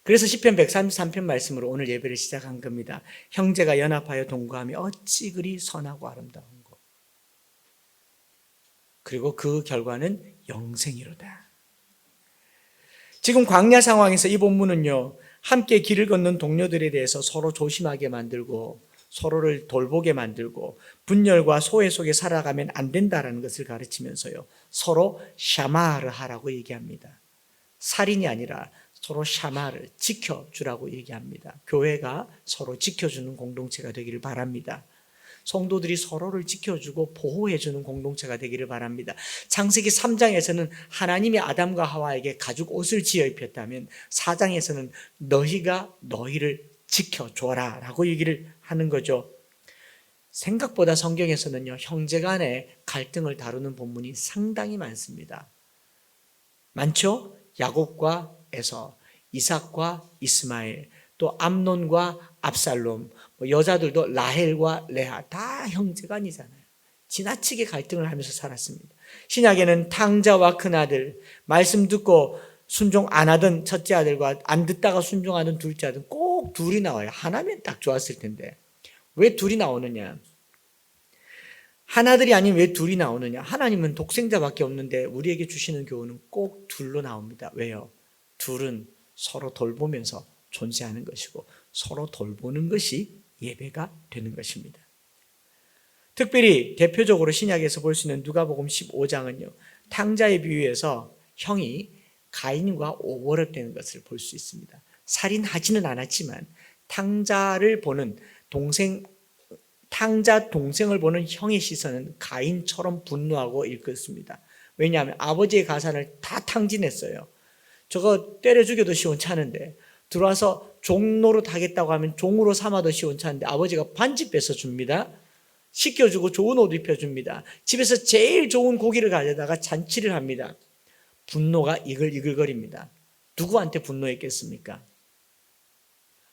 그래서 시편 133편 말씀으로 오늘 예배를 시작한 겁니다. 형제가 연합하여 동거하며 어찌 그리 선하고 아름다운고. 그리고 그 결과는 영생이로다. 지금 광야 상황에서 이 본문은요, 함께 길을 걷는 동료들에 대해서 서로 조심하게 만들고 서로를 돌보게 만들고 분열과 소외 속에 살아가면 안 된다는 것을 가르치면서요, 서로 샤마를 하라고 얘기합니다. 살인이 아니라 서로 샤마를 지켜주라고 얘기합니다. 교회가 서로 지켜주는 공동체가 되기를 바랍니다. 성도들이 서로를 지켜주고 보호해주는 공동체가 되기를 바랍니다. 창세기 3장에서는 하나님이 아담과 하와에게 가죽 옷을 지어 입혔다면 4장에서는 너희가 너희를 지켜줘라 라고 얘기를 하는 거죠. 생각보다 성경에서는요, 형제 간의 갈등을 다루는 본문이 상당히 많습니다. 많죠? 야곱과 에서, 이삭과 이스마엘, 또 암논과 압살롬, 여자들도 라헬과 레아, 다 형제간이잖아요. 지나치게 갈등을 하면서 살았습니다. 신약에는 탕자와 큰아들, 말씀 듣고 순종 안 하던 첫째 아들과 안 듣다가 순종하던 둘째 아들 꼭 둘이 나와요. 하나면 딱 좋았을 텐데 왜 둘이 나오느냐? 하나들이 아닌 왜 둘이 나오느냐? 하나님은 독생자밖에 없는데 우리에게 주시는 교훈은 꼭 둘로 나옵니다. 왜요? 둘은 서로 돌보면서 존재하는 것이고 서로 돌보는 것이 예배가 되는 것입니다. 특별히 대표적으로 신약에서 볼 수 있는 누가복음 15장은요. 탕자의 비유에서 형이 가인과 오버랩되는 것을 볼 수 있습니다. 살인하지는 않았지만 탕자를 보는 탕자 동생을 보는 형의 시선은 가인처럼 분노하고 일컫습니다. 왜냐하면 아버지의 가산을 다 탕진했어요. 저거 때려 죽여도 시원찮은데 들어와서 종노릇 하겠다고 하면 종으로 삼아도 시원찮은데 아버지가 반지 뺏어줍니다. 씻겨주고 좋은 옷 입혀줍니다. 집에서 제일 좋은 고기를 가져다가 잔치를 합니다. 분노가 이글이글거립니다. 누구한테 분노했겠습니까?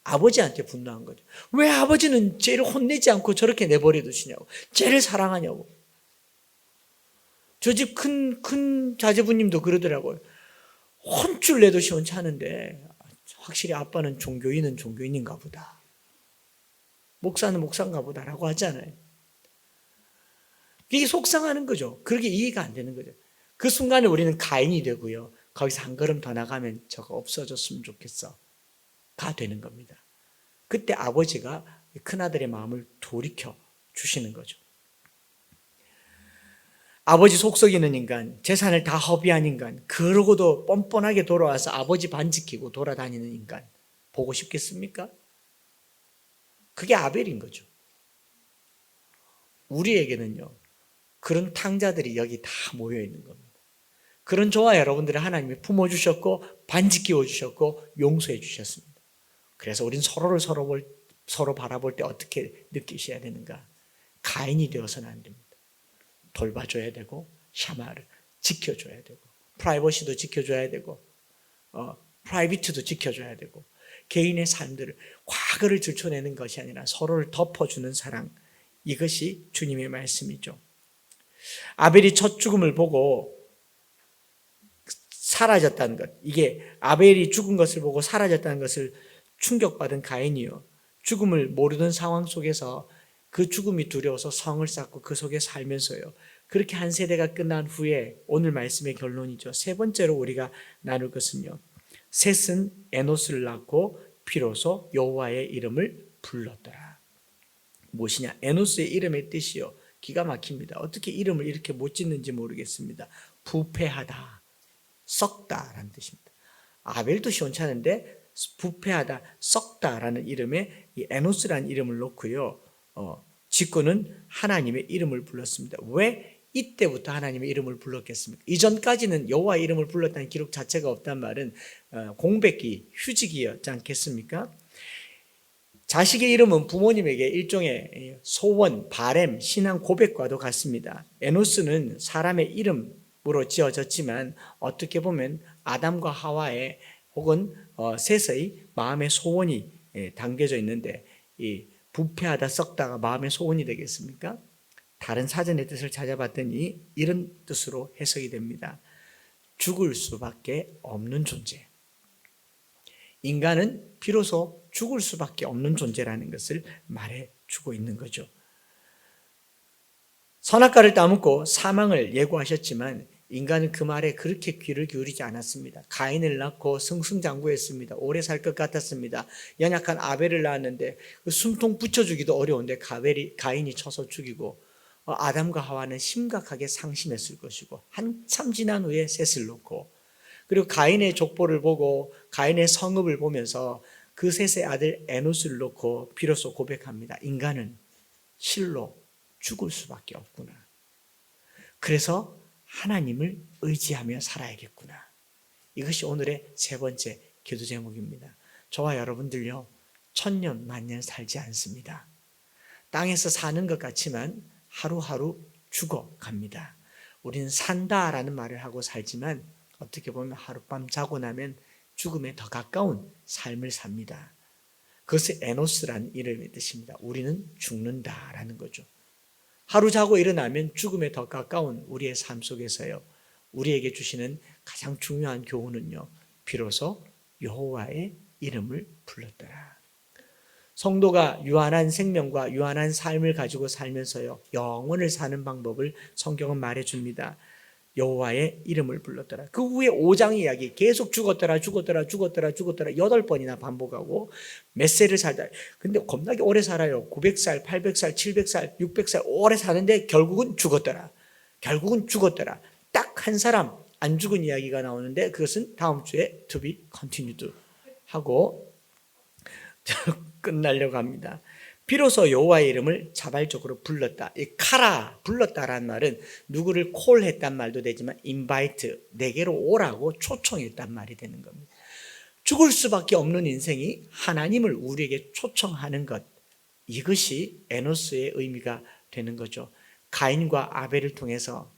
아버지한테 분노한 거죠. 왜 아버지는 쟤를 혼내지 않고 저렇게 내버려 두시냐고. 쟤를 사랑하냐고. 저 집 큰 자제부님도 그러더라고요. 혼쭐 내도 시원찮은데 확실히 아빠는 종교인은 종교인인가 보다. 목사는 목사인가 보다라고 하잖아요. 이게 속상하는 거죠. 그렇게 이해가 안 되는 거죠. 그 순간에 우리는 가인이 되고요. 거기서 한 걸음 더 나가면 저거 없어졌으면 좋겠어. 가 되는 겁니다. 그때 아버지가 큰아들의 마음을 돌이켜 주시는 거죠. 아버지 속썩이는 인간, 재산을 다 허비한 인간, 그러고도 뻔뻔하게 돌아와서 아버지 반 지키고 돌아다니는 인간 보고 싶겠습니까? 그게 아벨인 거죠. 우리에게는요, 그런 탕자들이 여기 다 모여 있는 겁니다. 그런 저와 여러분들을 하나님이 품어주셨고 반지 끼워주셨고 용서해 주셨습니다. 그래서 우린 서로 바라볼 때 어떻게 느끼셔야 되는가? 가인이 되어서는 안 됩니다. 돌봐줘야 되고 샤마를 지켜줘야 되고 프라이버시도 지켜줘야 되고 프라이비트도 지켜줘야 되고 개인의 삶들을 과거를 들춰내는 것이 아니라 서로를 덮어주는 사랑, 이것이 주님의 말씀이죠. 아벨이 첫 죽음을 보고 사라졌다는 것, 이게 아벨이 죽은 것을 보고 사라졌다는 것을 충격받은 가인이요, 죽음을 모르는 상황 속에서 그 죽음이 두려워서 성을 쌓고 그 속에 살면서요, 그렇게 한 세대가 끝난 후에 오늘 말씀의 결론이죠. 세 번째로 우리가 나눌 것은요, 셋은 에노스를 낳고 비로소 여호와의 이름을 불렀더라. 무엇이냐? 에노스의 이름의 뜻이요, 기가 막힙니다. 어떻게 이름을 이렇게 못 짓는지 모르겠습니다. 부패하다, 썩다라는 뜻입니다. 아벨도 시원찮은데 부패하다, 썩다라는 이름에 이 에노스라는 이름을 놓고요, 직구는 하나님의 이름을 불렀습니다. 왜 이때부터 하나님의 이름을 불렀겠습니까? 이전까지는 여호와 이름을 불렀다는 기록 자체가 없단 말은 공백기, 휴직이었지 않겠습니까? 자식의 이름은 부모님에게 일종의 소원, 바램, 신앙 고백과도 같습니다. 에노스는 사람의 이름으로 지어졌지만 어떻게 보면 아담과 하와의 혹은 셋의 마음의 소원이 담겨져 있는데, 이 부패하다 썩다가 마음의 소원이 되겠습니까? 다른 사전의 뜻을 찾아봤더니 이런 뜻으로 해석이 됩니다. 죽을 수밖에 없는 존재. 인간은 비로소 죽을 수밖에 없는 존재라는 것을 말해주고 있는 거죠. 선악과를 따먹고 사망을 예고하셨지만 인간은 그 말에 그렇게 귀를 기울이지 않았습니다. 가인을 낳고 승승장구했습니다. 오래 살 것 같았습니다. 연약한 아벨을 낳았는데 숨통 붙여주기도 어려운데 가인이 쳐서 죽이고, 아담과 하와는 심각하게 상심했을 것이고, 한참 지난 후에 셋을 놓고, 그리고 가인의 족보를 보고 가인의 성읍을 보면서 그 셋의 아들 에노스를 놓고 비로소 고백합니다. 인간은 실로 죽을 수밖에 없구나. 그래서 하나님을 의지하며 살아야겠구나. 이것이 오늘의 세 번째 기도 제목입니다. 저와 여러분들요, 천년 만년 살지 않습니다. 땅에서 사는 것 같지만 하루하루 죽어갑니다. 우리는 산다라는 말을 하고 살지만 어떻게 보면 하룻밤 자고 나면 죽음에 더 가까운 삶을 삽니다. 그것이 에노스라는 이름의 뜻입니다. 우리는 죽는다라는 거죠. 하루 자고 일어나면 죽음에 더 가까운 우리의 삶 속에서요, 우리에게 주시는 가장 중요한 교훈은요, 비로소 여호와의 이름을 불렀더라. 성도가 유한한 생명과 유한한 삶을 가지고 살면서요, 영원을 사는 방법을 성경은 말해줍니다. 여호와의 이름을 불렀더라. 그 후에 5장 이야기 계속 죽었더라 8번이나 반복하고 몇 세를 살다. 근데 겁나게 오래 살아요. 900살, 800살, 700살, 600살 오래 사는데 결국은 죽었더라. 딱 한 사람 안 죽은 이야기가 나오는데 그것은 다음 주에 to be continued 하고 끝나려고 합니다. 비로소 여호와의 이름을 자발적으로 불렀다. 이 카라, 불렀다라는 말은 누구를 콜했단 말도 되지만 invite, 내게로 오라고 초청했단 말이 되는 겁니다. 죽을 수밖에 없는 인생이 하나님을 우리에게 초청하는 것, 이것이 에노스의 의미가 되는 거죠. 가인과 아벨을 통해서,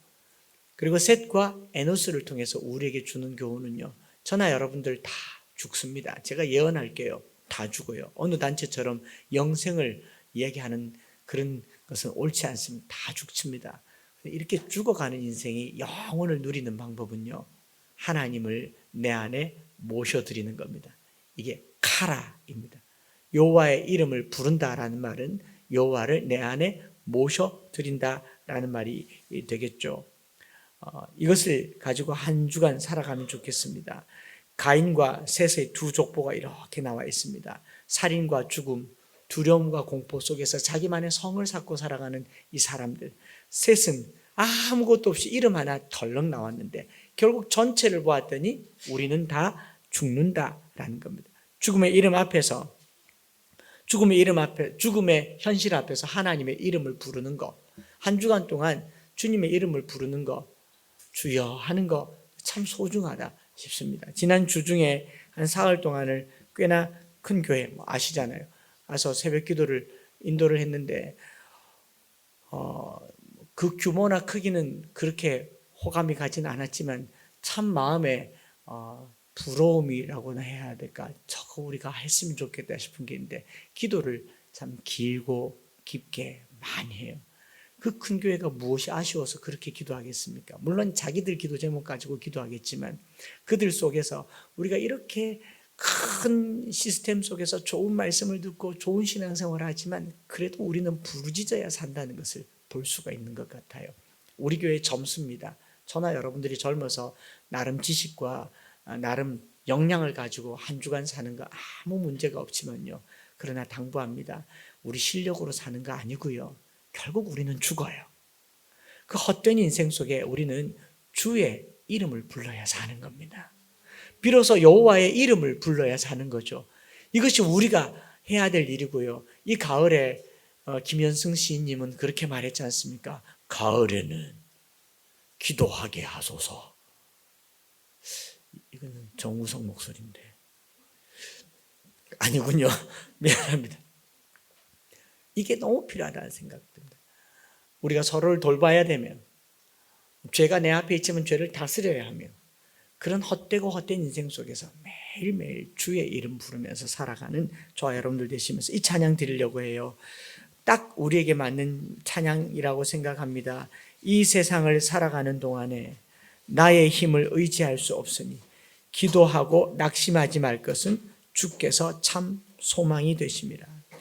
그리고 셋과 에노스를 통해서 우리에게 주는 교훈은요, 저나 여러분들 다 죽습니다. 제가 예언할게요. 다 죽어요. 어느 단체처럼 영생을 이야기하는 그런 것은 옳지 않습니다. 다 죽습니다. 이렇게 죽어가는 인생이 영원을 누리는 방법은요, 하나님을 내 안에 모셔드리는 겁니다. 이게 카라입니다. 여호와의 이름을 부른다라는 말은 여호와를 내 안에 모셔드린다라는 말이 되겠죠. 이것을 가지고 한 주간 살아가면 좋겠습니다. 가인과 셋의 두 족보가 이렇게 나와 있습니다. 살인과 죽음, 두려움과 공포 속에서 자기만의 성을 쌓고 살아가는 이 사람들. 셋은 아무것도 없이 이름 하나 덜렁 나왔는데 결국 전체를 보았더니 우리는 다 죽는다라는 겁니다. 죽음의 현실 앞에서 하나님의 이름을 부르는 것, 한 주간 동안 주님의 이름을 부르는 것, 주여 하는 것 참 소중하다 싶습니다. 지난 주 중에 한 사흘 동안을 꽤나 큰 교회 아시잖아요. 와서 새벽 기도를 인도를 했는데 그 규모나 크기는 그렇게 호감이 가진 않았지만 참 마음에 부러움이라고나 해야 될까? 저거 우리가 했으면 좋겠다 싶은 게 있는데 기도를 참 길고 깊게 많이 해요. 그 큰 교회가 무엇이 아쉬워서 그렇게 기도하겠습니까? 물론 자기들 기도 제목 가지고 기도하겠지만 그들 속에서 우리가 이렇게 큰 시스템 속에서 좋은 말씀을 듣고 좋은 신앙생활을 하지만 그래도 우리는 부르짖어야 산다는 것을 볼 수가 있는 것 같아요. 우리 교회의 점수입니다. 저나 여러분들이 젊어서 나름 지식과 나름 역량을 가지고 한 주간 사는 거 아무 문제가 없지만요. 그러나 당부합니다. 우리 실력으로 사는 거 아니고요. 결국 우리는 죽어요. 그 헛된 인생 속에 우리는 주의 이름을 불러야 사는 겁니다. 비로소 여호와의 이름을 불러야 사는 거죠. 이것이 우리가 해야 될 일이고요. 이 가을에 김현승 시인님은 그렇게 말했지 않습니까? 가을에는 기도하게 하소서. 이거는 정우성 목소리인데 아니군요. 미안합니다. 이게 너무 필요하다는 생각이 듭니다. 우리가 서로를 돌봐야 되면, 죄가 내 앞에 있지만 죄를 다스려야 하며, 그런 헛되고 헛된 인생 속에서 매일매일 주의 이름 부르면서 살아가는 저와 여러분들 되시면서 이 찬양 드리려고 해요. 딱 우리에게 맞는 찬양이라고 생각합니다. 이 세상을 살아가는 동안에 나의 힘을 의지할 수 없으니 기도하고 낙심하지 말 것은 주께서 참 소망이 되심이라.